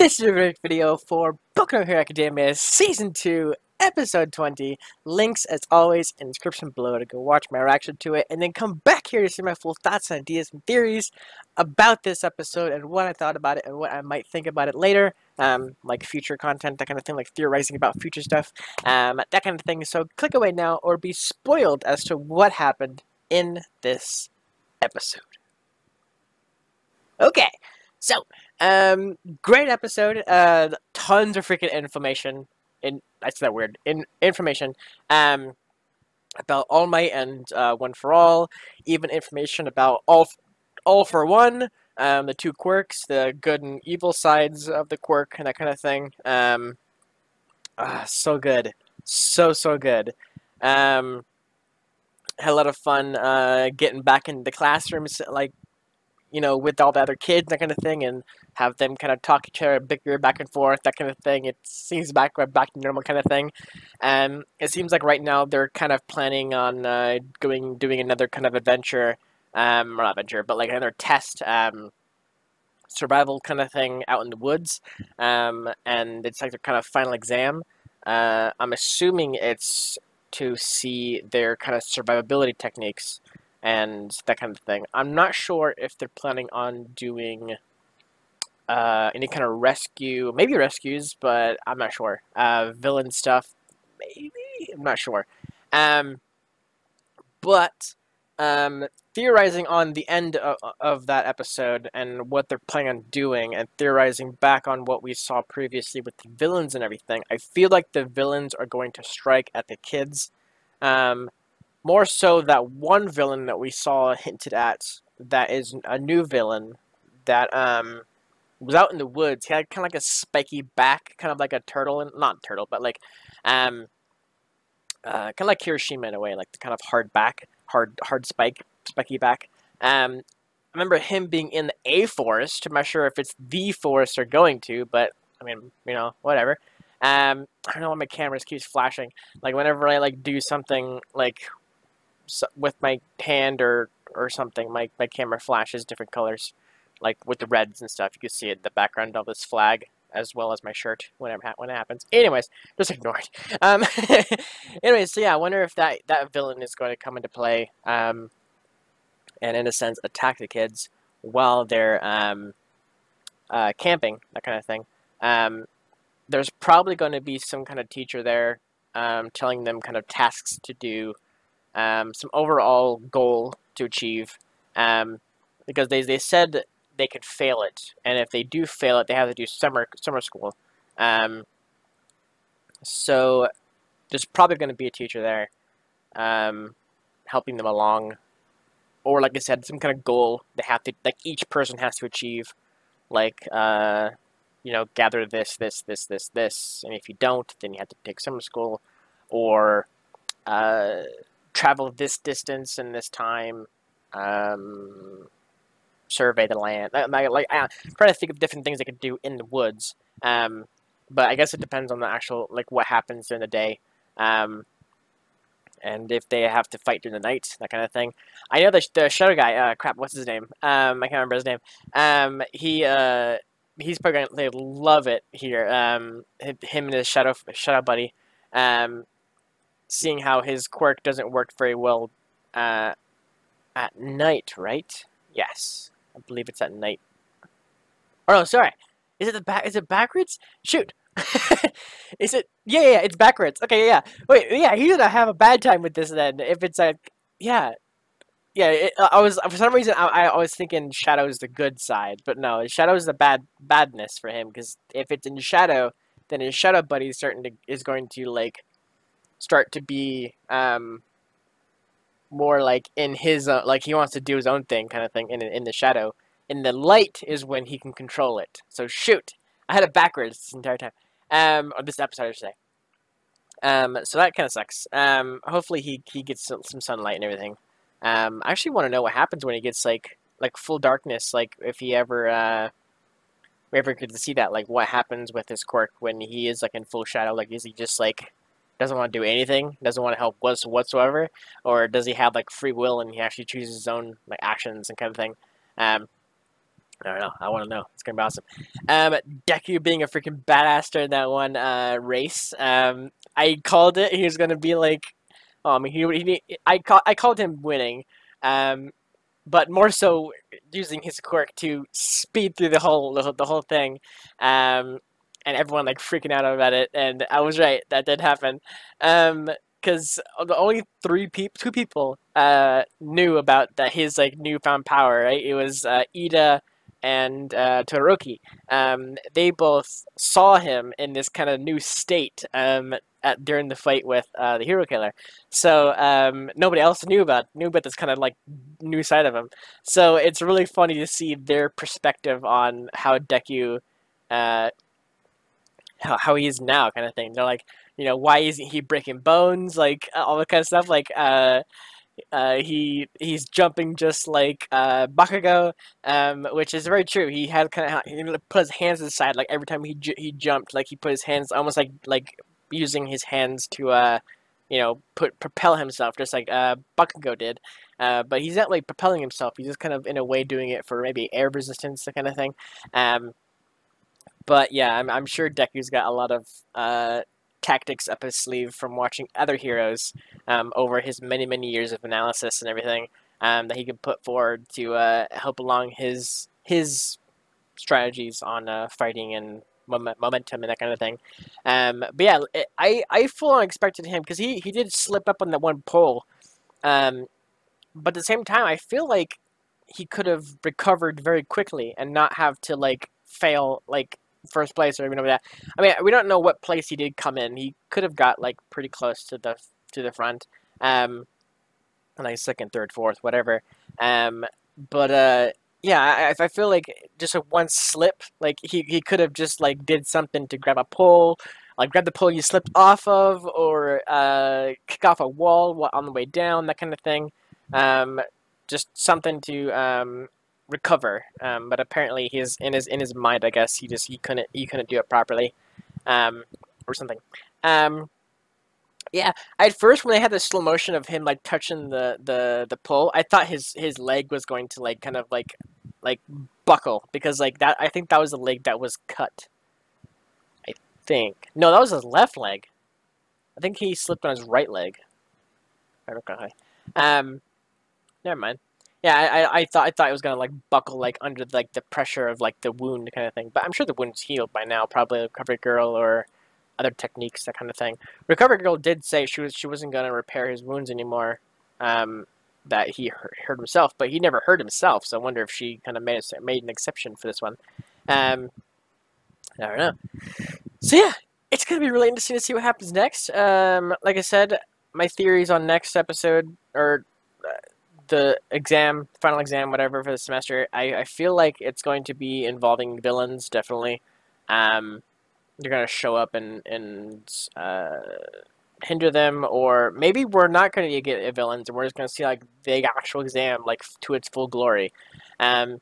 This is a video for Boku no Hero Academia Season 2, Episode 20. Links, as always, in the description below to go watch my reaction to it, and then come back here to see my full thoughts and ideas and theories about this episode and what I thought about it and what I might think about it later. Like future content, that kind of thing, like theorizing about future stuff, that kind of thing. So click away now or be spoiled as to what happened in this episode. Okay, so, great episode. Tons of freaking information. That's that weird. Information. About All Might and One for All. Even information about All for One. The two quirks, the good and evil sides of the quirk, and that kind of thing. So good. So good. Had a lot of fun getting back into the classrooms, like, you know, with all the other kids, that kind of thing, and have them kind of talk each other, bicker back and forth, that kind of thing. It seems back to normal kind of thing. It seems like right now they're kind of planning on doing another kind of adventure, or not adventure, but like another test, survival kind of thing out in the woods, and it's like their kind of final exam. I'm assuming it's to see their kind of survivability techniques and that kind of thing. I'm not sure if they're planning on doing any kind of rescue, maybe rescues, but I'm not sure. Villain stuff, maybe? I'm not sure. But theorizing on the end of that episode and what they're planning on doing, and theorizing back on what we saw previously with the villains and everything, I feel like the villains are going to strike at the kids. More so that one villain that we saw hinted at, that is a new villain, that was out in the woods. He had kind of like a spiky back, kind of like a turtle, and not turtle, but like kind of like Hiroshima in a way, like the kind of hard back, hard spiky back. I remember him being in the A forest. I'm not sure if it's the forest they're going to, but I mean, you know, whatever. I don't know why my camera keeps flashing. Like whenever I like do something like with my hand or something, my camera flashes different colors, like with the reds and stuff. You can see it in the background of this flag, as well as my shirt when it happens. Anyways, just ignore it. Anyways, so yeah, I wonder if that villain is going to come into play, and in a sense attack the kids while they're camping, that kind of thing. There's probably going to be some kind of teacher there, telling them kind of tasks to do, some overall goal to achieve, because they said that they could fail it, and if they do fail it, they have to do summer school. So there's probably going to be a teacher there, helping them along, or like I said, some kind of goal they have to, like each person has to achieve, like you know, gather this, and if you don't, then you have to take summer school, or travel this distance in this time, survey the land. I'm trying to think of different things they could do in the woods. But I guess it depends on the actual, like, what happens during the day, and if they have to fight during the night, that kind of thing. I know the shadow guy. Crap, what's his name? I can't remember his name. He's probably gonna love it here. Him and his shadow buddy. Seeing how his quirk doesn't work very well at night, right? Yes, I believe it's at night. Oh no, sorry. Is it Is it backwards? Shoot. Is it? Yeah, it's backwards. Okay, yeah. Wait, yeah. He's gonna have a bad time with this then. If it's like, yeah, I was, for some reason I was thinking Shadow's the good side, but no, Shadow's the badness for him, because if it's in Shadow, then his Shadow buddy is going to like start to be more like in his like he wants to do his own thing kind of thing in the Shadow. In the light is when he can control it. So shoot, I had it backwards this entire time. Or this episode I should say. So that kind of sucks. Hopefully he gets some sunlight and everything. I actually want to know what happens when he gets like full darkness. Like if he ever we ever get to see that. Like what happens with his quirk when he is like in full shadow. Like is he just like doesn't want to do anything, doesn't want to help whatsoever, or does he have like free will and he actually chooses his own like actions and kind of thing? I don't know. I want to know. It's gonna be awesome. Deku being a freaking badass during that one race. I called it. He was gonna be like, oh, I mean, I called him winning. Um, but more so using his quirk to speed through the whole thing, and everyone like freaking out about it. And I was right, that did happen, because the only two people knew about that his like newfound power. Right, it was Ida and Todoroki. They both saw him in this kind of new state during the fight with the hero killer. So nobody else knew about this kind of like new side of him. So it's really funny to see their perspective on how Deku, uh, how he is now, kind of thing. They're like, why isn't he breaking bones? Like all that kind of stuff. Like he's jumping just like Bakugo, which is very true. He had he put his hands aside like every time he jumped. Like he put his hands almost like using his hands to propel himself, just like Bakugo did. But he's not like propelling himself. He's just kind of in a way doing it for maybe air resistance, that kind of thing. But yeah, I'm sure Deku's got a lot of tactics up his sleeve from watching other heroes over his many years of analysis and everything that he can put forward to help along his strategies on fighting and momentum and that kind of thing. But yeah, I full on expected him because he did slip up on that one pole. But at the same time, I feel like he could have recovered very quickly and not have to like fail like first place or even over that. I mean, we don't know what place he did come in. He could have got like pretty close to the front, like second, third, fourth, whatever. But yeah, I feel like just a one slip, like he could have just like did something to grab a pole, like grab the pole you slipped off of, or kick off a wall on the way down, that kind of thing. Just something to recover. But apparently he's in his mind, I guess he couldn't do it properly, or something. Yeah, at first when they had the slow motion of him like touching the pole, I thought his leg was going to like kind of like buckle, because like that, I think that was the leg that was cut. I think no, that was his left leg. I think he slipped on his right leg. Okay. Never mind. Yeah, I thought it was gonna like buckle like under like the pressure of like the wound kind of thing, but I'm sure the wound's healed by now. Probably Recovery Girl or other techniques, that kind of thing. Recovery Girl did say she wasn't gonna repair his wounds anymore. That he hurt himself, but he never hurt himself. So I wonder if she kind of made an exception for this one. I don't know. So yeah, it's gonna be really interesting to see what happens next. Like I said, my theories on next episode, or the final exam, whatever, for the semester, I feel like it's going to be involving villains, definitely. They're going to show up and hinder them, or maybe we're not going to get villains, and we're just going to see like the actual exam like to its full glory. For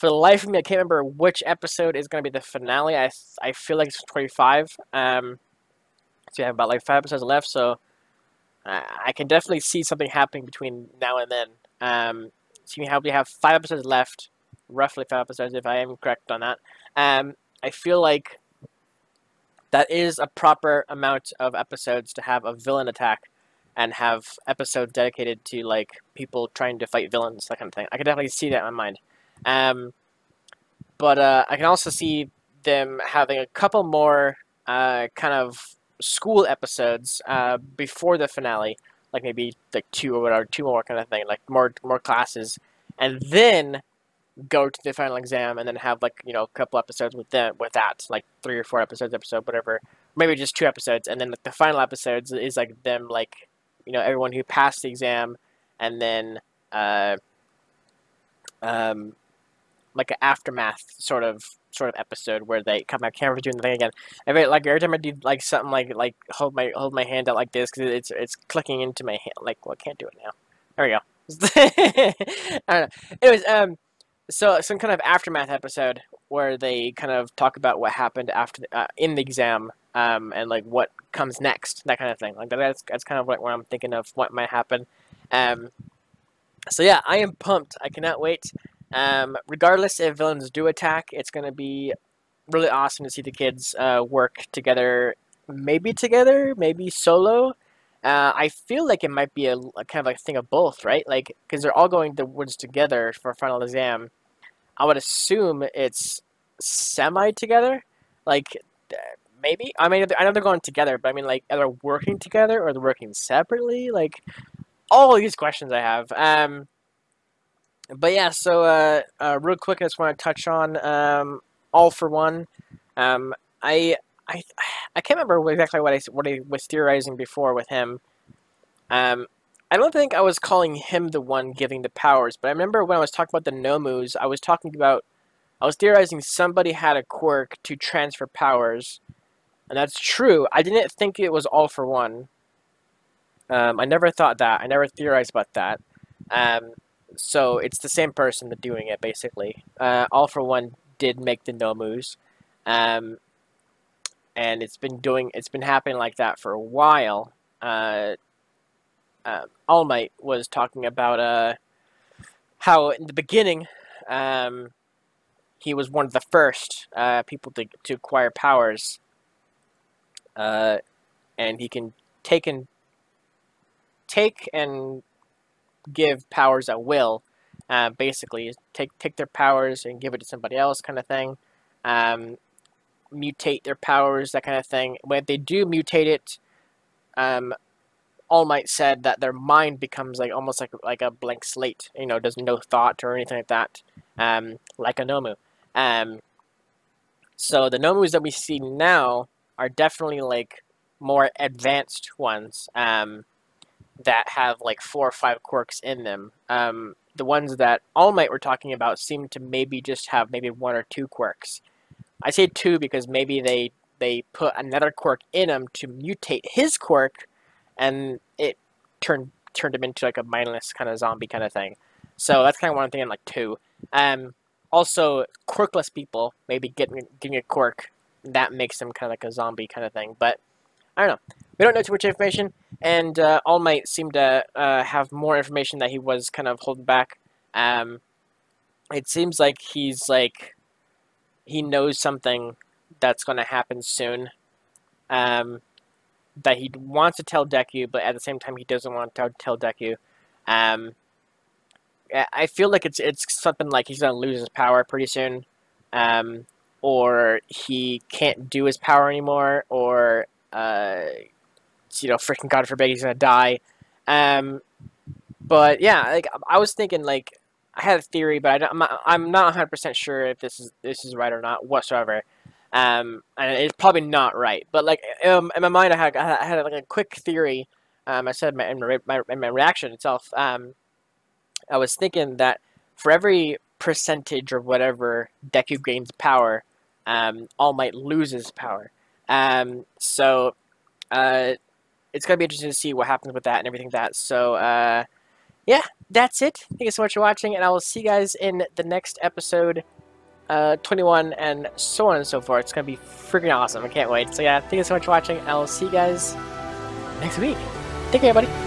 the life of me, I can't remember which episode is going to be the finale. I feel like it's 25. So we have about like 5 episodes left, so I can definitely see something happening between now and then. So we have 5 episodes left, roughly 5 episodes if I am correct on that. I feel like that is a proper amount of episodes to have a villain attack and have episodes dedicated to like people trying to fight villains, that kind of thing. I can definitely see that in my mind. But I can also see them having a couple more kind of school episodes before the finale, like maybe like 2 or whatever, 2 more kind of thing, like more classes, and then go to the final exam, and then have like a couple episodes with that, like 3 or 4 episodes, whatever, maybe just 2 episodes, and then like the final episodes is like them like everyone who passed the exam, and then like an aftermath sort of episode where they come. I can't remember doing the thing again. Every time I do like something like hold my hand out like this, because it's clicking into my hand. Like, well, I can't do it now. There we go. I don't know. Anyways, so some kind of aftermath episode where they kind of talk about what happened after in the exam, and like what comes next, that kind of thing. Like that's kind of like where I'm thinking of what might happen. So yeah, I am pumped. I cannot wait. Regardless if villains do attack, it's going to be really awesome to see the kids work together, maybe solo. I feel like it might be a kind of like a thing of both, right? Like, because they're all going to the woods together for a final exam. I would assume it's semi together, like maybe. I mean, I know they're going together, but I mean, like, are they working together or are they working separately? Like, all of these questions I have. But yeah, so real quick, I just want to touch on All for One. Um, I I I can't remember exactly what I was theorizing before with him. Um, I don't think I was calling him the one giving the powers, but I remember when I was talking about the Nomus, I was theorizing somebody had a quirk to transfer powers, and that's true. I didn't think it was All for One. I never thought that. I never theorized about that. Um, so it's the same person that's doing it, basically. All for One did make the Nomus, um, and it's been happening like that for a while. All Might was talking about how in the beginning, he was one of the first people to acquire powers, and he can take and give powers at will. Basically, take their powers and give it to somebody else, kind of thing. Mutate their powers, that kind of thing. When they do mutate it, All Might said that their mind becomes like almost like a blank slate. You know, there's no thought or anything like that. Like a Nomu. So the Nomus that we see now are definitely like more advanced ones. That have like 4 or 5 quirks in them. The ones that All Might were talking about seem to maybe just have maybe 1 or 2 quirks. I say 2 because maybe they put another quirk in him to mutate his quirk, and it turned him into like a mindless kind of zombie kind of thing. So that's kind of what I'm thinking, like 2. Also, quirkless people maybe getting a quirk that makes them kind of like a zombie kind of thing. But I don't know. We don't know too much information, and All Might seemed to have more information that he was kind of holding back. It seems like he knows something that's going to happen soon. That he wants to tell Deku, but at the same time he doesn't want to tell Deku. I feel like it's something like he's going to lose his power pretty soon, or he can't do his power anymore, or freaking God forbid he's gonna die. But yeah, like I was thinking, like I had a theory, but I'm not 100% sure if this is right or not whatsoever. And it's probably not right, but like in my mind, I had like a quick theory. I said in my reaction itself. I was thinking that for every percentage or whatever Deku gains power, All Might loses power. So it's going to be interesting to see what happens with that and everything like that. So, yeah, that's it. Thank you so much for watching, and I will see you guys in the next episode, 21, and so on and so forth. It's going to be freaking awesome. I can't wait. So, yeah, thank you so much for watching, and I will see you guys next week. Take care, everybody.